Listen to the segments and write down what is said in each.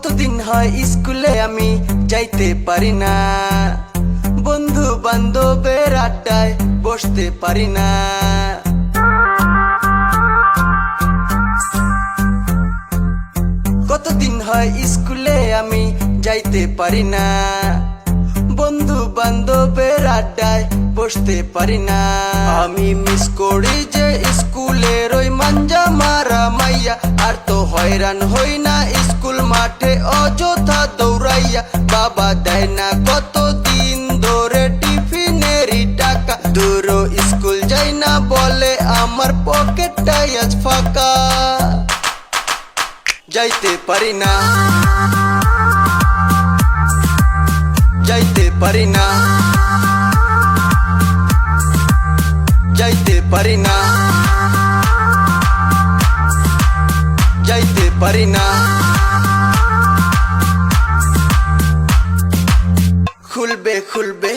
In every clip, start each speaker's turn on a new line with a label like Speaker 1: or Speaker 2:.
Speaker 1: কতদিন হয় স্কুলে আমি যাইতে পারি না, বন্ধু বান্ধবের আড্ডায় বসতে পারি না। কতদিন হয় স্কুলে আমি যাইতে পারি না, বন্ধু বান্ধবের আড্ডায় বসতে পারি না। আমি মিস করি যে স্কুলের ওই মাঞ্জা মারা মাইয়া, আর তো হয়রান হই না স্কুল মাঠে অযথা দৌড়াইয়া। বাবা দেয় না কতদিন ধরে টিফিনেরই টাকা, দূর স্কুল যাই না বলে আমার পকেটটাই আজ ফাঁকা। যাইতে পারি না, যাইতে পারি না, যাইতে পারি না, যাইতে পারি না। খুলবে খুলবে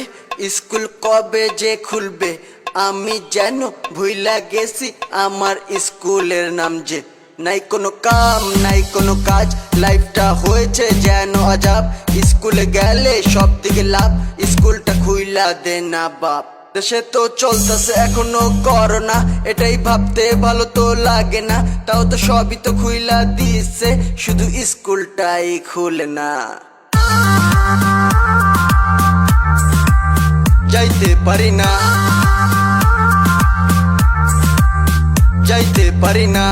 Speaker 1: স্কুল কবে যে খুলবে, আমি যেন ভুইলা গেছি আমার স্কুলের নাম যে। নাই কোনো কাম নাই কোনো কাজ, লাইফটা হয়েছে যেন আজাব। স্কুলে গেলে সব দিকে লাভ, স্কুলটা খুইলা দে না বাপ। দেশে তো চলতেছে এখনো করোনা, এটাই ভাবতে ভালো তো লাগে না। তাও তো সবই তো খুইলা দিছে, শুধু স্কুলটাই খুলে না। যাইতে পারি না, যাইতে পারি না।